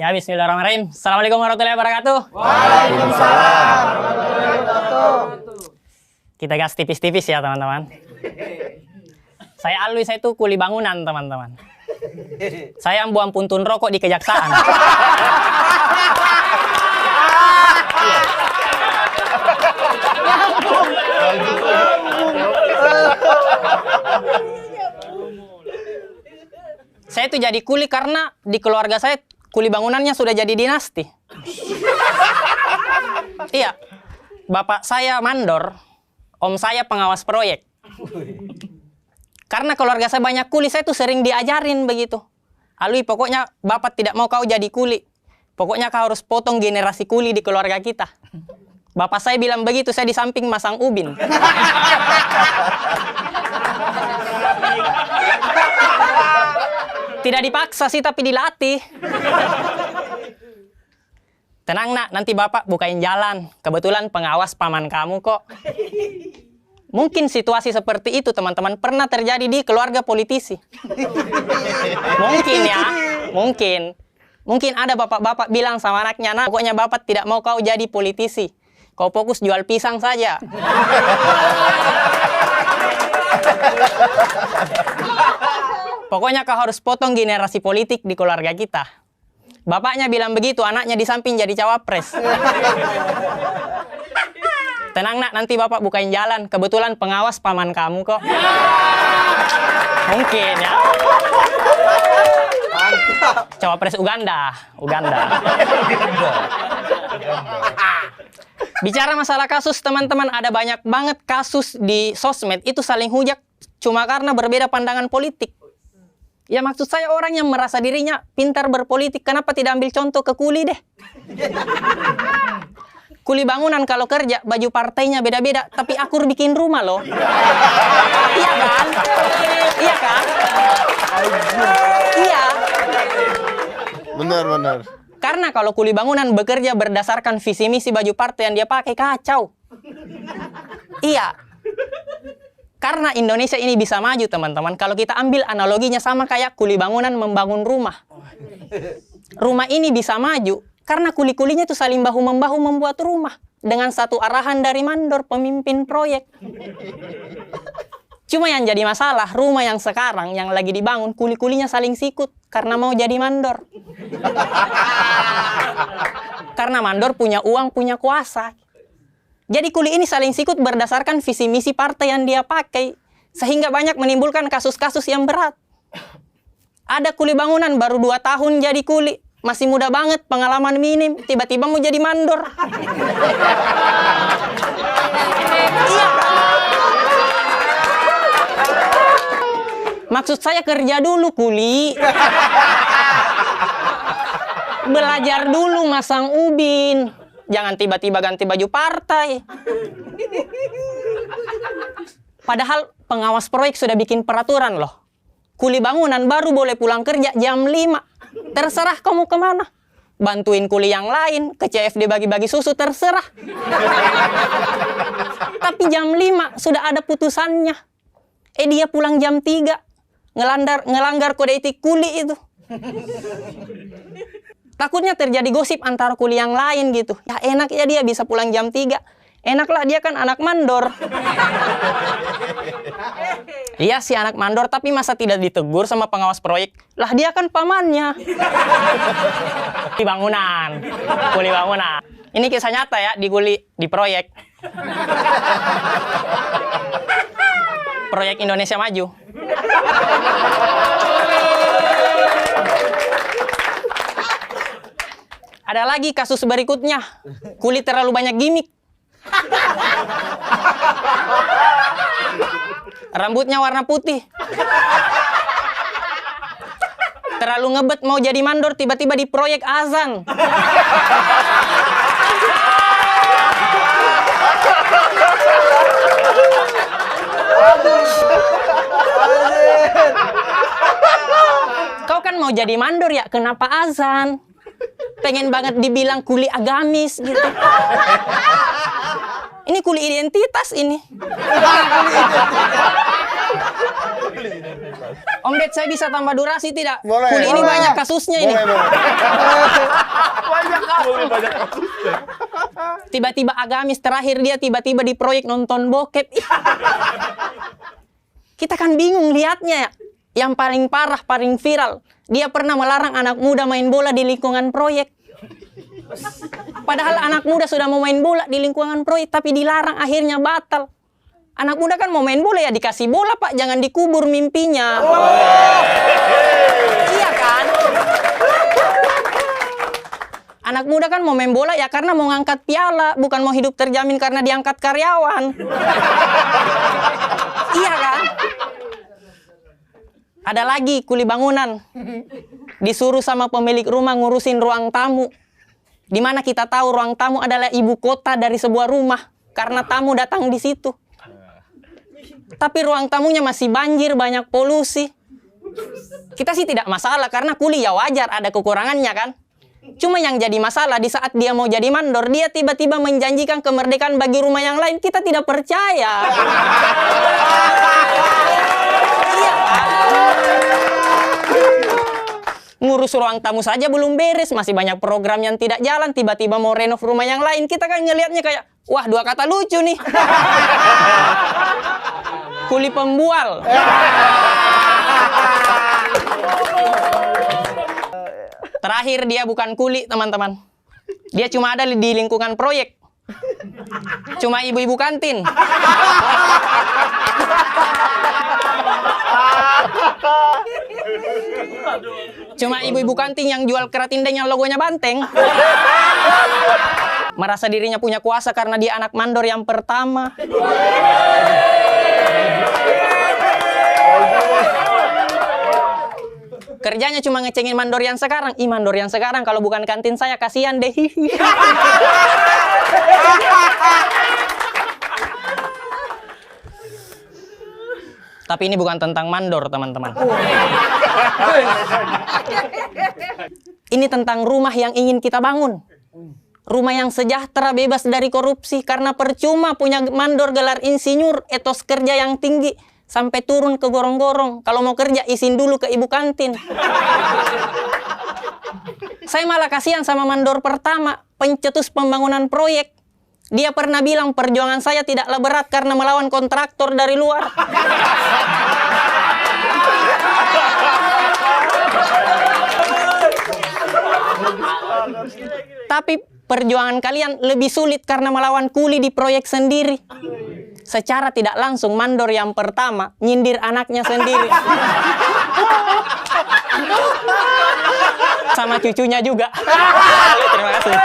Ya, bismillahirrahmanirrahim. Assalamualaikum warahmatullahi wabarakatuh. Waalaikumsalam warahmatullahi wabarakatuh. Kita gas tipis-tipis ya, teman-teman. Saya Alwi, saya itu kuli bangunan, teman-teman. Saya ambuan puntun rokok di kejaksaan. Saya itu jadi kuli karena di keluarga saya kuli bangunannya sudah jadi dinasti. Iya, bapak saya mandor, om saya pengawas proyek. Karena keluarga saya banyak kuli, saya tuh sering diajarin begitu. Alwi, pokoknya bapak tidak mau kau jadi kuli. Pokoknya kau harus potong generasi kuli di keluarga kita. Bapak saya bilang begitu, saya di samping masang ubin. Tidak dipaksa sih, tapi dilatih. Tenang nak, nanti bapak bukain jalan. Kebetulan pengawas paman kamu kok. Mungkin situasi seperti itu teman-teman pernah terjadi di keluarga politisi. Mungkin ya, mungkin. Mungkin ada bapak-bapak bilang sama anaknya, nah pokoknya bapak tidak mau kau jadi politisi. Kau fokus jual pisang saja. Pokoknya kau harus potong generasi politik di keluarga kita. Bapaknya bilang begitu, anaknya di samping jadi cawapres. Tenang nak, nanti bapak bukain jalan. Kebetulan pengawas paman kamu kok. Mungkin ya. Cawapres Uganda. Bicara masalah kasus, teman-teman, ada banyak banget kasus di sosmed itu saling hujat cuma karena berbeda pandangan politik. Ya maksud saya orang yang merasa dirinya pintar berpolitik, kenapa tidak ambil contoh ke kuli deh? Kuli bangunan kalau kerja, baju partainya beda-beda, tapi akur bikin rumah loh. Iya kan? Iya kan? Iya. Benar. Karena kalau kuli bangunan bekerja berdasarkan visi misi baju partai yang dia pakai, kacau. Iya. Karena Indonesia ini bisa maju, teman-teman. Kalau kita ambil analoginya sama kayak kuli bangunan membangun rumah. Rumah ini bisa maju karena kuli-kulinya itu saling bahu-membahu membuat rumah. Dengan satu arahan dari mandor, pemimpin proyek. Cuma yang jadi masalah, rumah yang sekarang, yang lagi dibangun, kuli-kulinya saling sikut. Karena mau jadi mandor. Karena mandor punya uang, punya kuasa. Jadi kuli ini saling sikut berdasarkan visi misi partai yang dia pakai. Sehingga banyak menimbulkan kasus-kasus yang berat. Ada kuli bangunan baru 2 tahun jadi kuli. Masih muda banget, pengalaman minim. Tiba-tiba mau jadi mandor. Iya. Maksud saya kerja dulu kuli. Belajar dulu masang ubin. Jangan tiba-tiba ganti baju partai. Padahal pengawas proyek sudah bikin peraturan loh. Kuli bangunan baru boleh pulang kerja jam 5. Terserah kamu kemana. Bantuin kuli yang lain, ke CFD bagi-bagi susu, terserah. Tapi jam 5 sudah ada putusannya. Dia pulang jam 3. Ngelanggar kode etik kuli itu. Takutnya terjadi gosip antara kuli yang lain gitu. Ya enak ya dia bisa pulang jam 3. Enaklah dia kan anak mandor. Iya sih anak mandor, tapi masa tidak ditegur sama pengawas proyek? Lah dia kan pamannya. Kuli bangunan. Ini kisah nyata ya di proyek. Proyek Indonesia Maju. Ada lagi kasus berikutnya. Kuli terlalu banyak gimmick. Rambutnya warna putih. Terlalu ngebet mau jadi mandor, tiba-tiba di proyek azan. Kau kan mau jadi mandor ya, kenapa azan? Pengen banget dibilang kuli agamis gitu. Ini kuli identitas ini. Om Ded, saya bisa tambah durasi tidak? Boleh. Kuli ini Boleh. banyak kasusnya ini. Banyak kasusnya. Tiba-tiba agamis, terakhir dia tiba-tiba di proyek nonton bokep. Kita kan bingung lihatnya ya. Yang paling parah, paling viral, dia pernah melarang anak muda main bola di lingkungan proyek. Padahal anak muda sudah mau main bola di lingkungan proyek, tapi dilarang, akhirnya batal. Anak muda kan mau main bola ya dikasih bola, Pak, jangan dikubur mimpinya. Iya kan? Anak muda kan mau main bola ya karena mau ngangkat piala, bukan mau hidup terjamin karena diangkat karyawan. Iya kan? Ada lagi kuli bangunan. Disuruh sama pemilik rumah ngurusin ruang tamu. Di mana kita tahu ruang tamu adalah ibu kota dari sebuah rumah karena tamu datang di situ. Tapi ruang tamunya masih banjir, banyak polusi. Kita sih tidak masalah karena kuli ya wajar, ada kekurangannya kan. Cuma yang jadi masalah di saat dia mau jadi mandor, dia tiba-tiba menjanjikan kemerdekaan bagi rumah yang lain. Kita tidak percaya. Iya. Ngurus ruang tamu saja belum beres, masih banyak program yang tidak jalan, tiba-tiba mau renov rumah yang lain. Kita kan ngelihatnya kayak, wah, dua kata lucu nih. Kuli pembual. Terakhir dia bukan kuli, teman-teman. Dia cuma ada di lingkungan proyek. Cuma ibu-ibu kantin. Cuma ibu-ibu kantin yang jual keratindeng yang logonya banteng. Merasa dirinya punya kuasa karena dia anak mandor yang pertama. Kerjanya cuma ngecengin mandor yang sekarang. Ih, mandor yang sekarang kalau bukan kantin saya kasihan deh. Tapi ini bukan tentang mandor, teman-teman. Ini tentang rumah yang ingin kita bangun. Rumah yang sejahtera, bebas dari korupsi. Karena percuma punya mandor gelar insinyur, etos kerja yang tinggi, sampai turun ke gorong-gorong. Kalau mau kerja, izin dulu ke ibu kantin. Saya malah kasihan sama mandor pertama, pencetus pembangunan proyek. Dia pernah bilang perjuangan saya tidaklah berat karena melawan kontraktor dari luar. Tapi perjuangan kalian lebih sulit karena melawan kuli di proyek sendiri. Secara tidak langsung mandor yang pertama nyindir anaknya sendiri. Sama cucunya juga. Terima kasih.